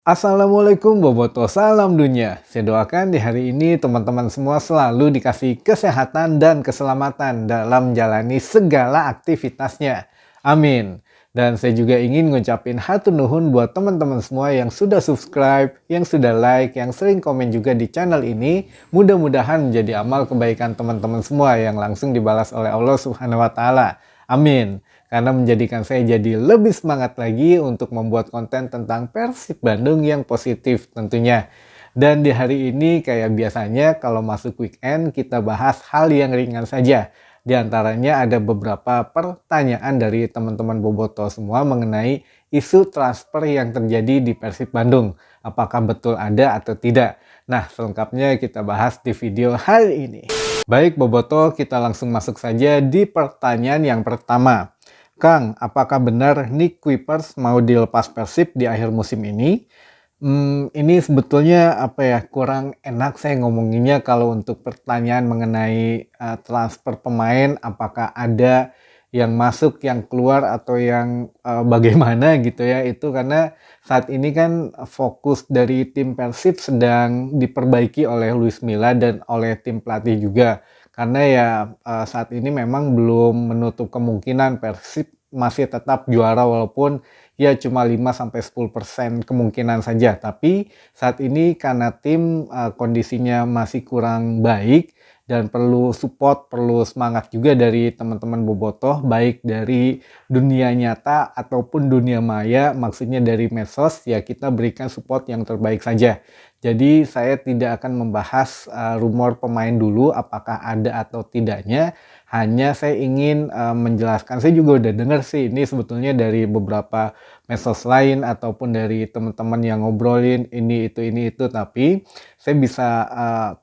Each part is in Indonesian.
Assalamualaikum Boboto, salam dunia. Saya doakan di hari ini teman-teman semua selalu dikasih kesehatan dan keselamatan dalam menjalani segala aktivitasnya. Amin. Dan saya juga ingin ngucapin hatur nuhun buat teman-teman semua yang sudah subscribe, yang sudah like, yang sering komen juga di channel ini. Mudah-mudahan menjadi amal kebaikan teman-teman semua yang langsung dibalas oleh Allah Subhanahu wa taala. Amin. Karena menjadikan saya jadi lebih semangat lagi untuk membuat konten tentang Persib Bandung yang positif tentunya. Dan di hari ini kayak biasanya kalau masuk weekend kita bahas hal yang ringan saja. Di antaranya ada beberapa pertanyaan dari teman-teman Boboto semua mengenai isu transfer yang terjadi di Persib Bandung. Apakah betul ada atau tidak? Nah, selengkapnya kita bahas di video hari ini. Baik Boboto, kita langsung masuk saja di pertanyaan yang pertama. Kang, apakah benar Nick Kuipers mau dilepas Persib di akhir musim ini? Ini sebetulnya apa ya, kurang enak saya ngomonginnya kalau untuk pertanyaan mengenai transfer pemain, apakah ada yang masuk, yang keluar, atau yang bagaimana gitu ya. Itu karena saat ini kan fokus dari tim Persib sedang diperbaiki oleh Luis Milla dan oleh tim pelatih juga. Karena ya saat ini memang belum menutup kemungkinan Persib masih tetap juara walaupun ya cuma 5-10% kemungkinan saja. Tapi saat ini karena tim kondisinya masih kurang baik dan perlu support, perlu semangat juga dari teman-teman bobotoh, baik dari dunia nyata ataupun dunia maya, maksudnya dari medsos, ya kita berikan support yang terbaik saja. Jadi saya tidak akan membahas rumor pemain dulu apakah ada atau tidaknya, hanya saya ingin menjelaskan, saya juga udah dengar sih ini sebetulnya dari beberapa medsos lain ataupun dari teman-teman yang ngobrolin ini itu, tapi saya bisa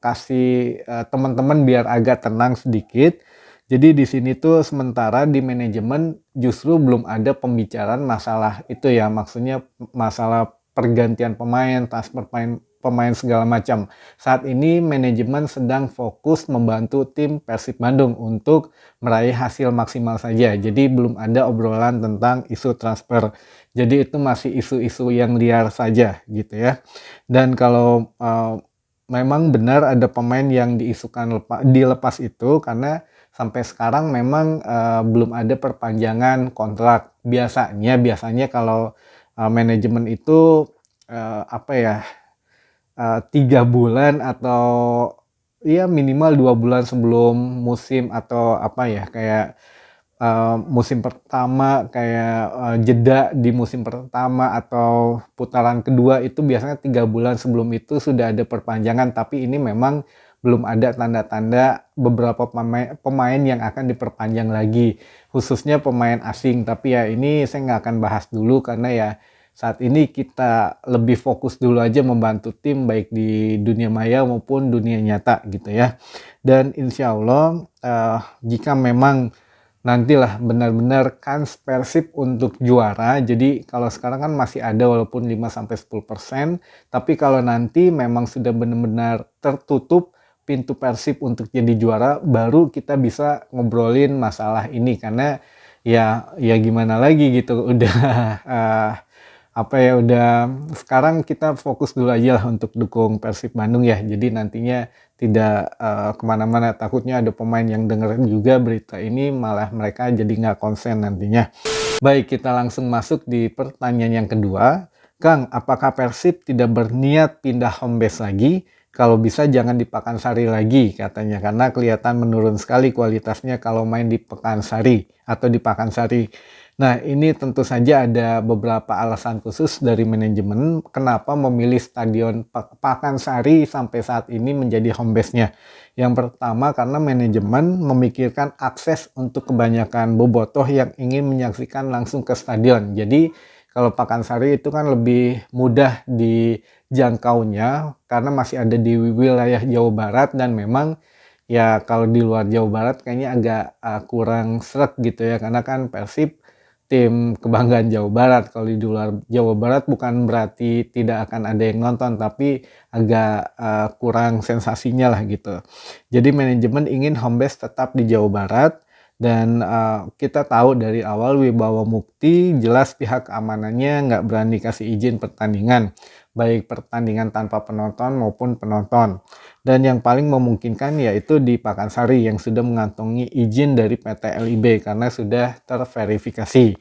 kasih teman-teman biar agak tenang sedikit. Jadi di sini tuh sementara di manajemen justru belum ada pembicaraan masalah itu ya, maksudnya masalah pergantian pemain, transfer pemain segala macam. Saat ini manajemen sedang fokus membantu tim Persib Bandung untuk meraih hasil maksimal saja. Jadi belum ada obrolan tentang isu transfer. Jadi itu masih isu-isu yang liar saja gitu ya. Dan kalau memang benar ada pemain yang diisukan dilepas itu karena sampai sekarang memang belum ada perpanjangan kontrak. Biasanya kalau manajemen itu apa ya, 3 bulan atau ya minimal 2 bulan sebelum musim atau apa ya, kayak musim pertama, kayak jeda di musim pertama atau putaran kedua itu biasanya 3 bulan sebelum itu sudah ada perpanjangan, tapi ini memang belum ada tanda-tanda beberapa pemain yang akan diperpanjang lagi, khususnya pemain asing. Tapi ya ini saya nggak akan bahas dulu karena ya saat ini kita lebih fokus dulu aja membantu tim baik di dunia maya maupun dunia nyata gitu ya. Dan insya Allah jika memang nantilah benar-benar kans Persib untuk juara. Jadi kalau sekarang kan masih ada walaupun 5-10%, tapi kalau nanti memang sudah benar-benar tertutup pintu Persib untuk jadi juara, baru kita bisa ngobrolin masalah ini karena ya gimana lagi gitu, udah apa ya, udah sekarang kita fokus dulu aja lah untuk dukung Persib Bandung ya. Jadi nantinya tidak kemana-mana, takutnya ada pemain yang denger juga berita ini malah mereka jadi nggak konsen nantinya. Baik, kita langsung masuk di pertanyaan yang kedua. Kang, apakah Persib tidak berniat pindah home base lagi? Kalau bisa jangan di Pakansari lagi katanya, karena kelihatan menurun sekali kualitasnya kalau main di Pekansari atau di Pakansari. Nah, ini tentu saja ada beberapa alasan khusus dari manajemen kenapa memilih Stadion Pakansari sampai saat ini menjadi home base-nya. Yang pertama karena manajemen memikirkan akses untuk kebanyakan bobotoh yang ingin menyaksikan langsung ke stadion. Jadi kalau Pakansari itu kan lebih mudah dijangkaunya karena masih ada di wilayah Jawa Barat, dan memang ya kalau di luar Jawa Barat kayaknya agak kurang sreg gitu ya, karena kan Persib tim kebanggaan Jawa Barat. Kalau di luar Jawa Barat bukan berarti tidak akan ada yang nonton, tapi agak kurang sensasinya lah gitu. Jadi manajemen ingin home base tetap di Jawa Barat, Dan kita tahu dari awal Wibawa Mukti jelas pihak keamanannya nggak berani kasih izin pertandingan, baik pertandingan tanpa penonton maupun penonton. Dan yang paling memungkinkan yaitu di Pakansari yang sudah mengantongi izin dari PT LIB karena sudah terverifikasi.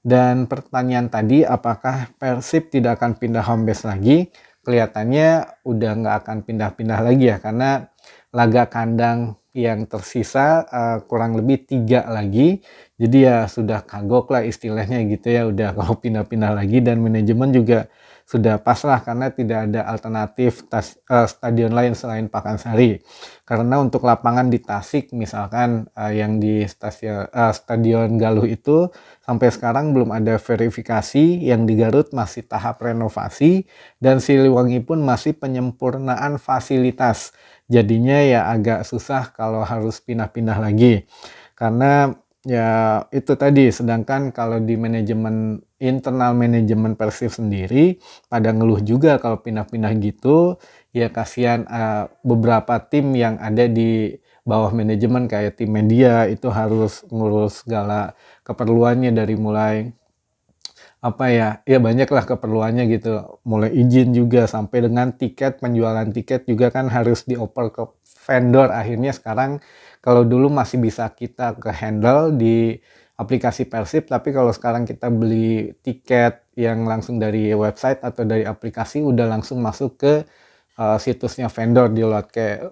Dan pertanyaan tadi, apakah Persib tidak akan pindah home base lagi? Kelihatannya udah nggak akan pindah-pindah lagi ya, karena laga kandang yang tersisa kurang lebih 3 lagi. Jadi ya sudah kagok lah istilahnya gitu ya, udah kalau pindah-pindah lagi, dan manajemen juga sudah pasrah karena tidak ada alternatif stadion lain selain Pakansari. Karena untuk lapangan di Tasik misalkan yang di Stadion Galuh itu sampai sekarang belum ada verifikasi, yang di Garut masih tahap renovasi, dan Siliwangi pun masih penyempurnaan fasilitas. Jadinya ya agak susah kalau harus pindah-pindah lagi. Karena ya itu tadi, sedangkan kalau di manajemen internal manajemen Persib sendiri pada ngeluh juga kalau pindah-pindah gitu, ya kasihan beberapa tim yang ada di bawah manajemen kayak tim media itu harus ngurus segala keperluannya, dari mulai apa ya, ya banyaklah keperluannya gitu, mulai izin juga sampai dengan tiket, penjualan tiket juga kan harus dioper ke vendor. Akhirnya sekarang kalau dulu masih bisa kita ke handle di aplikasi Persib, tapi kalau sekarang kita beli tiket yang langsung dari website atau dari aplikasi udah langsung masuk ke situsnya vendor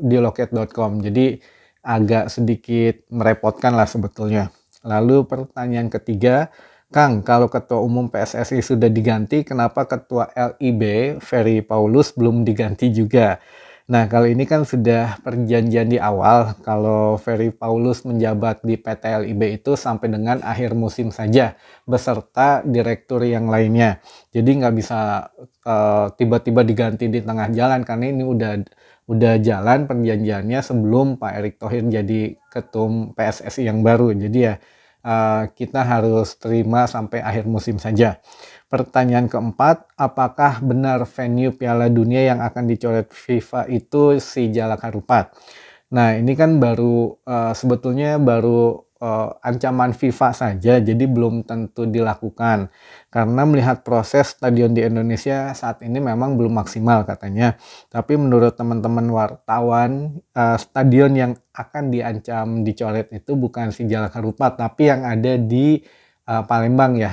di loket.com. Jadi agak sedikit merepotkan lah sebetulnya. Lalu pertanyaan ketiga, Kang, kalau Ketua Umum PSSI sudah diganti, kenapa Ketua LIB, Ferry Paulus, belum diganti juga? Nah, kalau ini kan sudah perjanjian di awal, kalau Ferry Paulus menjabat di PT LIB itu sampai dengan akhir musim saja, beserta direktur yang lainnya. Jadi nggak bisa tiba-tiba diganti di tengah jalan, karena ini udah jalan perjanjiannya sebelum Pak Erick Thohir jadi ketum PSSI yang baru. Jadi ya kita harus terima sampai akhir musim saja. Pertanyaan keempat, apakah benar venue Piala Dunia yang akan dicoret FIFA itu si Jalak Harupat? Nah, ini kan baru sebetulnya baru ancaman FIFA saja, jadi belum tentu dilakukan. Karena melihat proses stadion di Indonesia saat ini memang belum maksimal katanya. Tapi menurut teman-teman wartawan, stadion yang akan diancam dicoret itu bukan si Jalak Harupat, tapi yang ada di Palembang ya,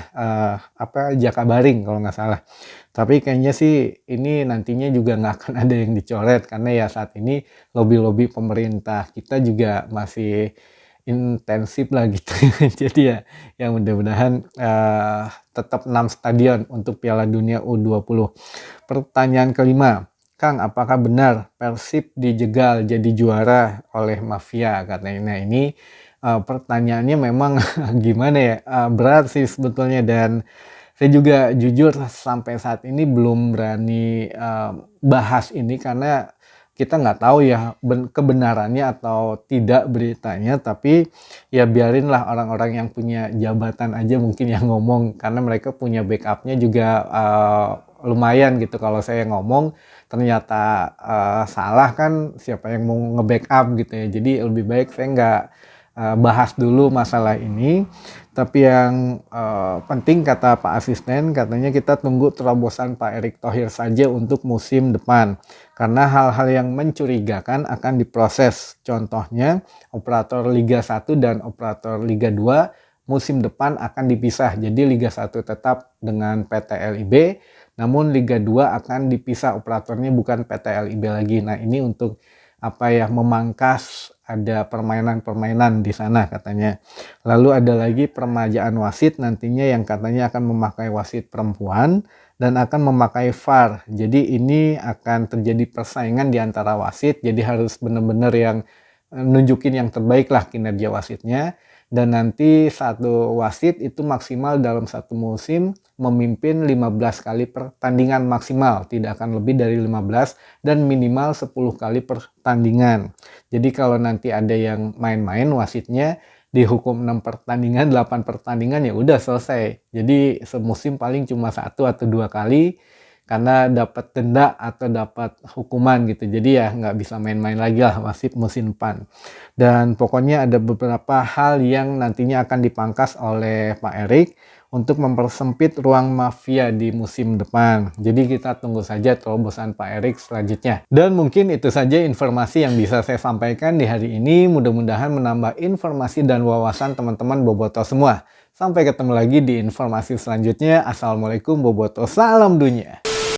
Jakabaring kalau nggak salah. Tapi kayaknya sih ini nantinya juga nggak akan ada yang dicoret, karena ya saat ini lobby-lobby pemerintah kita juga masih intensif lah gitu. Jadi ya mudah-mudahan tetap 6 stadion untuk Piala Dunia U20. Pertanyaan kelima, Kang, apakah benar Persib dijegal jadi juara oleh mafia katanya? Nah, ini pertanyaannya memang gimana ya, berat sih sebetulnya, dan saya juga jujur sampai saat ini belum berani bahas ini karena kita nggak tahu ya kebenarannya atau tidak beritanya. Tapi ya biarinlah orang-orang yang punya jabatan aja mungkin yang ngomong, karena mereka punya backupnya juga lumayan gitu. Kalau saya ngomong ternyata salah, kan siapa yang mau nge-backup gitu ya. Jadi lebih baik saya nggak bahas dulu masalah ini. Tapi yang penting kata Pak Asisten, katanya kita tunggu terobosan Pak Erick Thohir saja untuk musim depan. Karena hal-hal yang mencurigakan akan diproses. Contohnya operator Liga 1 dan operator Liga 2 musim depan akan dipisah. Jadi Liga 1 tetap dengan PT LIB, namun Liga 2 akan dipisah operatornya, bukan PT LIB lagi. Nah, ini untuk memangkas ada permainan-permainan di sana katanya. Lalu ada lagi permajaan wasit nantinya yang katanya akan memakai wasit perempuan dan akan memakai VAR. Jadi ini akan terjadi persaingan di antara wasit, jadi harus benar-benar yang nunjukin yang terbaik lah kinerja wasitnya. Dan nanti satu wasit itu maksimal dalam satu musim memimpin 15 kali pertandingan maksimal, tidak akan lebih dari 15, dan minimal 10 kali pertandingan. Jadi kalau nanti ada yang main-main wasitnya dihukum 6 pertandingan, 8 pertandingan, ya udah selesai. Jadi semusim paling cuma 1 atau 2 kali. karena dapat denda atau dapat hukuman gitu. Jadi ya nggak bisa main-main lagi lah wasit musim depan. Dan pokoknya ada beberapa hal yang nantinya akan dipangkas oleh Pak Erik untuk mempersempit ruang mafia di musim depan. Jadi kita tunggu saja terobosan Pak Erik selanjutnya. Dan mungkin itu saja informasi yang bisa saya sampaikan di hari ini. Mudah-mudahan menambah informasi dan wawasan teman-teman Boboto semua. Sampai ketemu lagi di informasi selanjutnya. Assalamualaikum Boboto, salam dunia.